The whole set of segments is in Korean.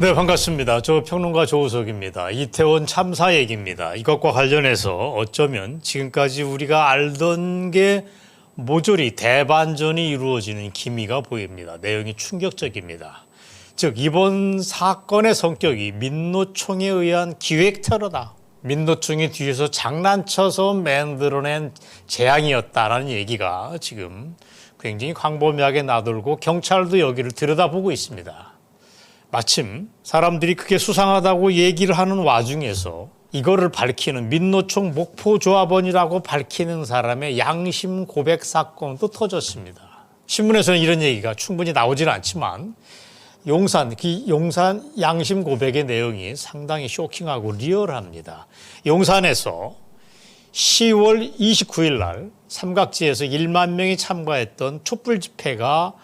네, 반갑습니다. 저 평론가 조우석입니다. 이태원 참사 얘기입니다. 이것과 관련해서 어쩌면 지금까지 우리가 알던 게 모조리 대반전이 이루어지는 기미가 보입니다. 내용이 충격적입니다. 즉 이번 사건의 성격이 민노총에 의한 기획 테러다. 민노총이 뒤에서 장난쳐서 만들어낸 재앙이었다라는 얘기가 지금 굉장히 광범위하게 나돌고 경찰도 여기를 들여다보고 있습니다. 마침 사람들이 그게 수상하다고 얘기를 하는 와중에서 이거를 밝히는 민노총 목포조합원이라고 밝히는 사람의 양심 고백 사건도 터졌습니다. 신문에서는 이런 얘기가 충분히 나오지는 않지만 용산 양심 고백의 내용이 상당히 쇼킹하고 리얼합니다. 용산에서 10월 29일 날 삼각지에서 1만 명이 참가했던 촛불 집회가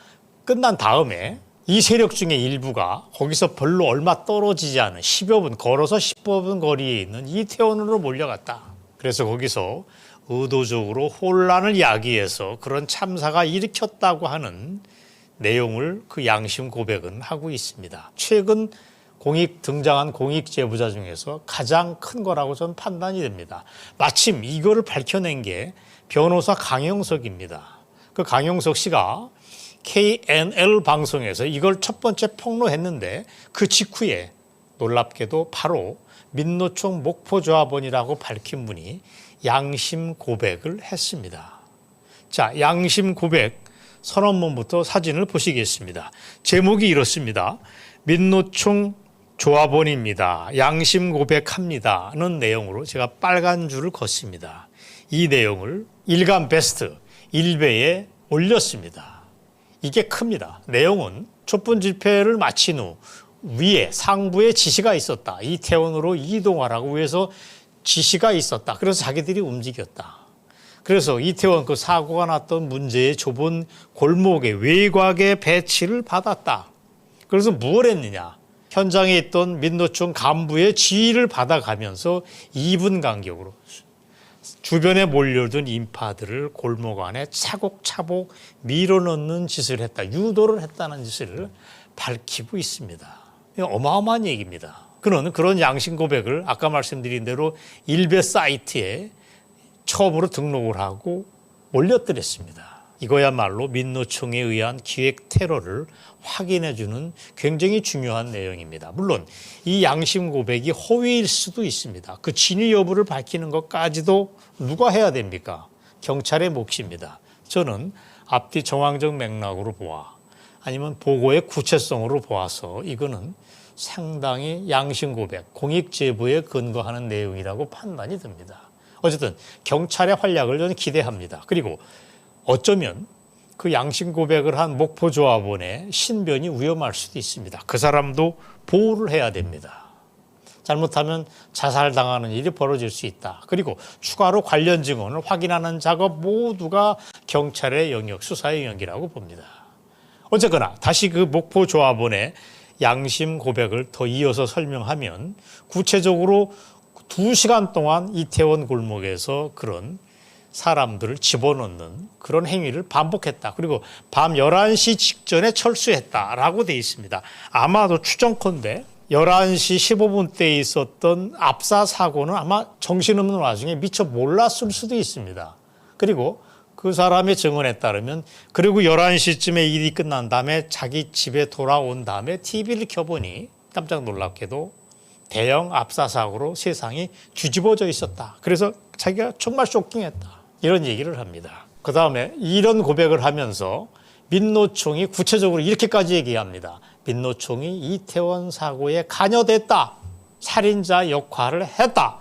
끝난 다음에 이 세력 중에 일부가 거기서 별로 얼마 떨어지지 않은 10여 분, 걸어서 10여 분 거리에 있는 이태원으로 몰려갔다. 그래서 거기서 의도적으로 혼란을 야기해서 그런 참사가 일으켰다고 하는 내용을 그 양심 고백은 하고 있습니다. 최근 등장한 공익 제보자 중에서 가장 큰 거라고 저는 판단이 됩니다. 마침 이거를 밝혀낸 게 변호사 강영석입니다. 그 강영석 씨가 KNL 방송에서 이걸 첫 번째 폭로했는데 그 직후에 놀랍게도 바로 민노총 목포조합원이라고 밝힌 분이 양심 고백을 했습니다. 자, 양심 고백 선언문부터 사진을 보시겠습니다. 제목이 이렇습니다. 민노총 조합원입니다. 양심 고백합니다는 내용으로 제가 빨간 줄을 걷습니다. 이 내용을 일간 베스트 1배에 올렸습니다. 이게 큽니다. 내용은 촛불 집회를 마친 후 위에 상부에 지시가 있었다. 이태원으로 이동하라고 해서 지시가 있었다. 그래서 자기들이 움직였다. 그래서 이태원 그 사고가 났던 문제의 좁은 골목에 외곽에 배치를 받았다. 그래서 뭘 했느냐. 현장에 있던 민노총 간부의 지휘를 받아가면서 2분 간격으로 주변에 몰려든 인파들을 골목 안에 차곡차곡 밀어넣는 짓을 했다. 유도를 했다는 짓을 밝히고 있습니다. 어마어마한 얘기입니다. 그런 양심 고백을 아까 말씀드린 대로 일베 사이트에 처음으로 등록을 하고 올려드렸습니다. 이거야말로 민노총에 의한 기획 테러를 확인해주는 굉장히 중요한 내용입니다. 물론 이 양심 고백이 허위일 수도 있습니다. 그 진위 여부를 밝히는 것까지도 누가 해야 됩니까? 경찰의 몫입니다. 저는 앞뒤 정황적 맥락으로 보아 아니면 보고의 구체성으로 보아서 이거는 상당히 양심 고백, 공익 제보에 근거하는 내용이라고 판단이 듭니다. 어쨌든 경찰의 활약을 저는 기대합니다. 그리고 어쩌면 그 양심 고백을 한 목포조합원의 신변이 위험할 수도 있습니다. 그 사람도 보호를 해야 됩니다. 잘못하면 자살당하는 일이 벌어질 수 있다. 그리고 추가로 관련 증언을 확인하는 작업 모두가 경찰의 영역, 수사의 영역이라고 봅니다. 어쨌거나 다시 그 목포조합원의 양심 고백을 더 이어서 설명하면 구체적으로 2시간 동안 이태원 골목에서 그런 사람들을 집어넣는 그런 행위를 반복했다. 그리고 밤 11시 직전에 철수했다라고 되어 있습니다. 아마도 추정컨대 11시 15분대에 있었던 압사 사고는 아마 정신없는 와중에 미처 몰랐을 수도 있습니다. 그리고 그 사람의 증언에 따르면 그리고 11시쯤에 일이 끝난 다음에 자기 집에 돌아온 다음에 TV를 켜보니 깜짝 놀랍게도 대형 압사 사고로 세상이 뒤집어져 있었다. 그래서 자기가 정말 쇼킹했다. 이런 얘기를 합니다. 그 다음에 이런 고백을 하면서 민노총이 구체적으로 이렇게까지 얘기합니다. 민노총이 이태원 사고에 관여됐다. 살인자 역할을 했다.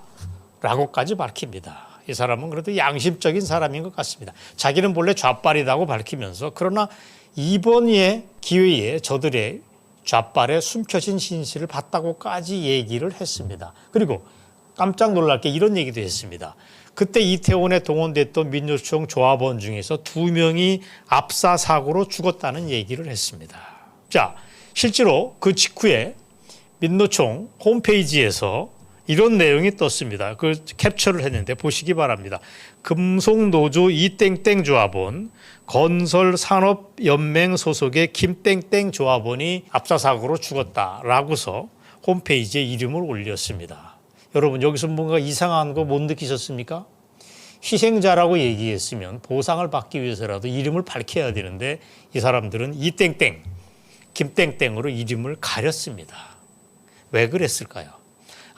라고까지 밝힙니다. 이 사람은 그래도 양심적인 사람인 것 같습니다. 자기는 본래 좌빨이라고 밝히면서 그러나 이번의 기회에 저들의 좌빨에 숨겨진 진실을 봤다고까지 얘기를 했습니다. 그리고 깜짝 놀랄 게 이런 얘기도 했습니다. 그때 이태원에 동원됐던 민노총 조합원 중에서 2명이 압사 사고로 죽었다는 얘기를 했습니다. 자, 실제로 그 직후에 민노총 홈페이지에서 이런 내용이 떴습니다. 그 캡처를 했는데 보시기 바랍니다. 금속노조 이땡땡 조합원, 건설산업연맹 소속의 김땡땡 조합원이 압사사고로 죽었다라고서 홈페이지에 이름을 올렸습니다. 여러분 여기서 뭔가 이상한 거 못 느끼셨습니까? 희생자라고 얘기했으면 보상을 받기 위해서라도 이름을 밝혀야 되는데 이 사람들은 이땡땡, 김땡땡으로 이름을 가렸습니다. 왜 그랬을까요?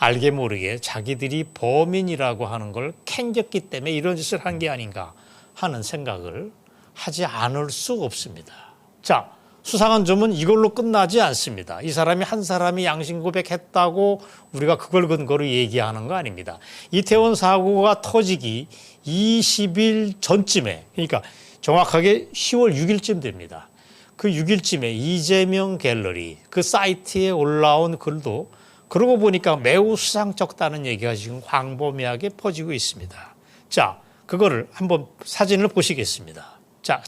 알게 모르게 자기들이 범인이라고 하는 걸 캥겼기 때문에 이런 짓을 한 게 아닌가 하는 생각을 하지 않을 수 없습니다. 자, 수상한 점은 이걸로 끝나지 않습니다. 이 사람이 한 사람이 양심 고백했다고 우리가 그걸 근거로 얘기하는 거 아닙니다. 이태원 사고가 터지기 20일 전쯤에, 그러니까 정확하게 10월 6일쯤 됩니다. 그 6일쯤에 이재명 갤러리 그 사이트에 올라온 글도 그러고 보니까 매우 수상쩍다는 얘기가 지금 광범위하게 퍼지고 있습니다. 자, 그거를 한번 사진을 보시겠습니다. 자,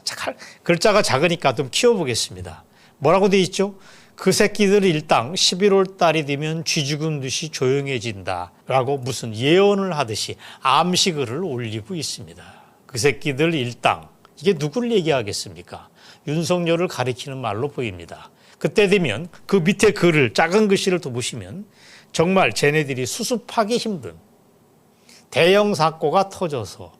글자가 작으니까 좀 키워보겠습니다. 뭐라고 돼 있죠? 그 새끼들 일당 11월 달이 되면 쥐 죽은 듯이 조용해진다라고 무슨 예언을 하듯이 암시글을 올리고 있습니다. 그 새끼들 일당, 이게 누구를 얘기하겠습니까? 윤석열을 가리키는 말로 보입니다. 그때 되면 그 밑에 글을 작은 글씨를 더 보시면 정말 쟤네들이 수습하기 힘든 대형 사고가 터져서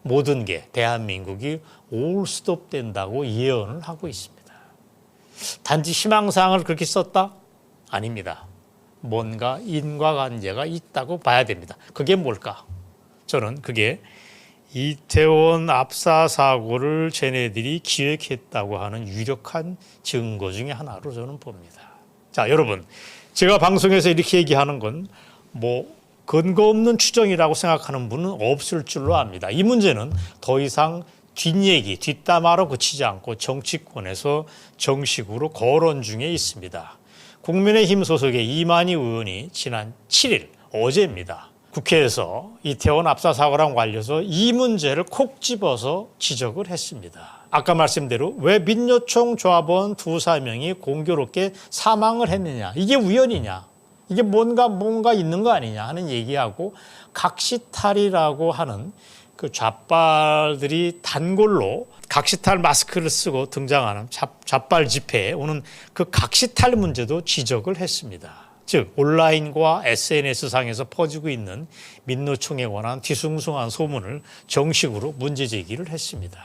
모든 게 대한민국이 올스톱 된다고 예언을 하고 있습니다. 단지 희망사항을 그렇게 썼다? 아닙니다. 뭔가 인과관계가 있다고 봐야 됩니다. 그게 뭘까? 저는 그게 이태원 압사 사고를 쟤네들이 기획했다고 하는 유력한 증거 중에 하나로 저는 봅니다. 자, 여러분, 제가 방송에서 이렇게 얘기하는 건 근거 없는 추정이라고 생각하는 분은 없을 줄로 압니다. 이 문제는 더 이상 뒷얘기, 뒷담화로 그치지 않고 정치권에서 정식으로 거론 중에 있습니다. 국민의힘 소속의 이만희 의원이 지난 7일, 어제입니다. 국회에서 이태원 압사 사고랑 관련해서 이 문제를 콕 집어서 지적을 했습니다. 아까 말씀대로 왜 민노총 조합원 2-3명이 공교롭게 사망을 했느냐. 이게 우연이냐. 이게 뭔가 있는 거 아니냐 하는 얘기하고 각시탈이라고 하는 그 좌빨들이 단골로 각시탈 마스크를 쓰고 등장하는 좌빨 집회에 오는 그 각시탈 문제도 지적을 했습니다. 즉 온라인과 SNS상에서 퍼지고 있는 민노총에 관한 뒤숭숭한 소문을 정식으로 문제 제기를 했습니다.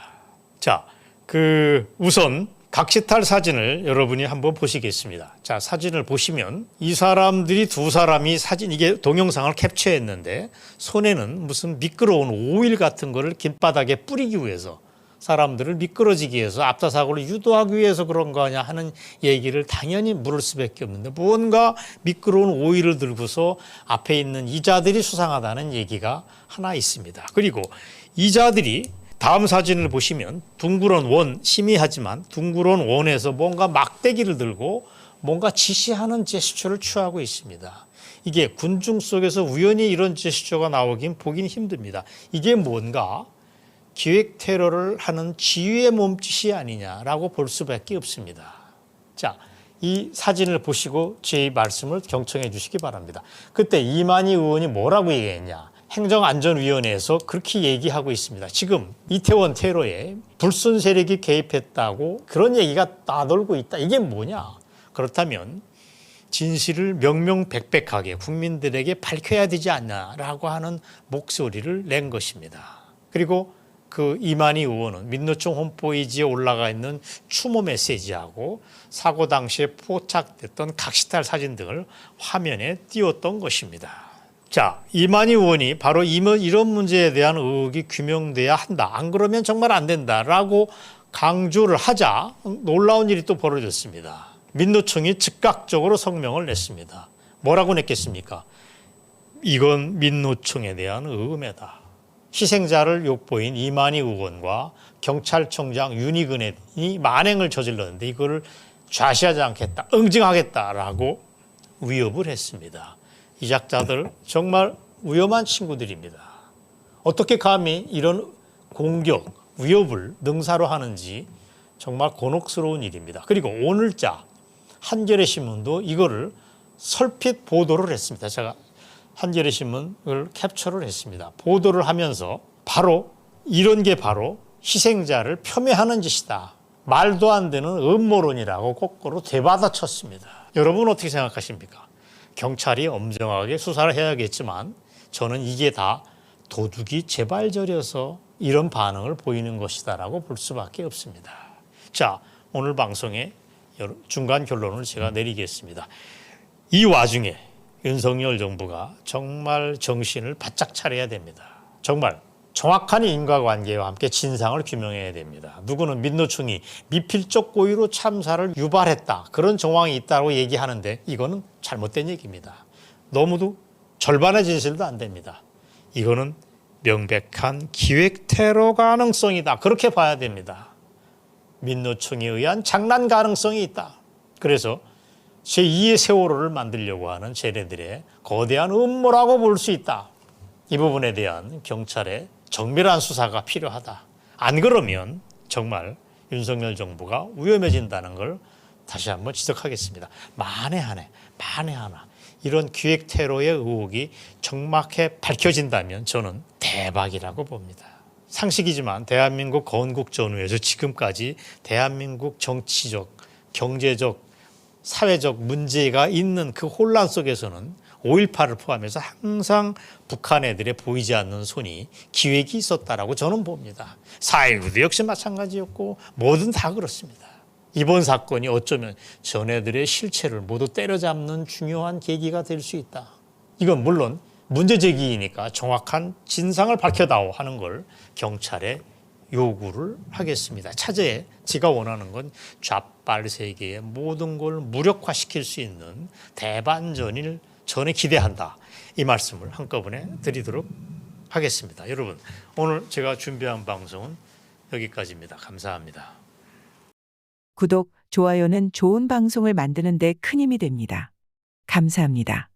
자, 우선 각시탈 사진을 여러분이 한번 보시겠습니다. 자, 사진을 보시면 이 사람들이 두 사람이 이게 동영상을 캡처했는데 손에는 무슨 미끄러운 오일 같은 거를 길바닥에 뿌리기 위해서 사람들을 미끄러지게 해서 압사 사고를 유도하기 위해서 그런 거 아니야 하는 얘기를 당연히 물을 수밖에 없는데 뭔가 미끄러운 오일을 들고서 앞에 있는 이자들이 수상하다는 얘기가 하나 있습니다. 그리고 이자들이 다음 사진을 보시면 둥그런 원, 희미하지만 둥그런 원에서 뭔가 막대기를 들고 뭔가 지시하는 제스처를 취하고 있습니다. 이게 군중 속에서 우연히 이런 제스처가 나오긴 보긴 힘듭니다. 이게 뭔가 기획 테러를 하는 지휘의 몸짓이 아니냐라고 볼 수밖에 없습니다. 자, 이 사진을 보시고 제 말씀을 경청해 주시기 바랍니다. 그때 이만희 의원이 뭐라고 얘기했냐. 행정안전위원회에서 그렇게 얘기하고 있습니다. 지금 이태원 테러에 불순 세력이 개입했다고 그런 얘기가 나돌고 있다. 이게 뭐냐? 그렇다면 진실을 명명백백하게 국민들에게 밝혀야 되지 않냐라고 하는 목소리를 낸 것입니다. 그리고 그 이만희 의원은 민노총 홈페이지에 올라가 있는 추모 메시지하고 사고 당시에 포착됐던 각시탈 사진 등을 화면에 띄웠던 것입니다. 자, 이만희 의원이 바로 이런 문제에 대한 의혹이 규명돼야 한다. 안 그러면 정말 안 된다라고 강조를 하자 놀라운 일이 또 벌어졌습니다. 민노총이 즉각적으로 성명을 냈습니다. 뭐라고 냈겠습니까? 이건 민노총에 대한 의음해다. 희생자를 욕보인 이만희 의원과 경찰청장 윤희근이 만행을 저질렀는데 이거를 좌시하지 않겠다, 응징하겠다라고 위협을 했습니다. 이 작자들 정말 위험한 친구들입니다. 어떻게 감히 이런 공격, 위협을 능사로 하는지 정말 곤혹스러운 일입니다. 그리고 오늘자 한겨레 신문도 이거를 설핏 보도를 했습니다. 제가 한겨레 신문을 캡처를 했습니다. 보도를 하면서 바로 이런 게 바로 희생자를 폄훼하는 짓이다. 말도 안 되는 음모론이라고 거꾸로 되받아쳤습니다. 여러분 어떻게 생각하십니까? 경찰이 엄정하게 수사를 해야겠지만 저는 이게 다 도둑이 제발저려서 이런 반응을 보이는 것이다라고 볼 수밖에 없습니다. 자, 오늘 방송의 중간 결론을 제가 내리겠습니다. 이 와중에 윤석열 정부가 정말 정신을 바짝 차려야 됩니다. 정말 정확한 인과관계와 함께 진상을 규명해야 됩니다. 누구는 민노총이 미필적 고의로 참사를 유발했다. 그런 정황이 있다고 얘기하는데 이거는 잘못된 얘기입니다. 너무도 절반의 진실도 안 됩니다. 이거는 명백한 기획 테러 가능성이다. 그렇게 봐야 됩니다. 민노총에 의한 장난 가능성이 있다. 그래서 제2의 세월호를 만들려고 하는 쟤네들의 거대한 음모라고 볼 수 있다. 이 부분에 대한 경찰의 정밀한 수사가 필요하다. 안 그러면 정말 윤석열 정부가 위험해진다는 걸 다시 한번 지적하겠습니다. 만에 하나 이런 기획 테러의 의혹이 정확하게 밝혀진다면 저는 대박이라고 봅니다. 상식이지만 대한민국 건국 전후에서 지금까지 대한민국 정치적, 경제적, 사회적 문제가 있는 그 혼란 속에서는 5.18을 포함해서 항상 북한 애들의 보이지 않는 손이 기획이 있었다라고 저는 봅니다. 4.19도 역시 마찬가지였고 뭐든 다 그렇습니다. 이번 사건이 어쩌면 전애들의 실체를 모두 때려잡는 중요한 계기가 될 수 있다. 이건 물론 문제제기이니까 정확한 진상을 밝혀다오 하는 걸 경찰에 요구를 하겠습니다. 차제에 제가 원하는 건 좌빨 세계의 모든 걸 무력화시킬 수 있는 대반전을 전에 기대한다. 이 말씀을 한꺼번에 드리도록 하겠습니다. 여러분, 오늘 제가 준비한 방송은 여기까지입니다. 감사합니다. 구독, 좋아요는 좋은 방송을 만드는 데 큰 힘이 됩니다. 감사합니다.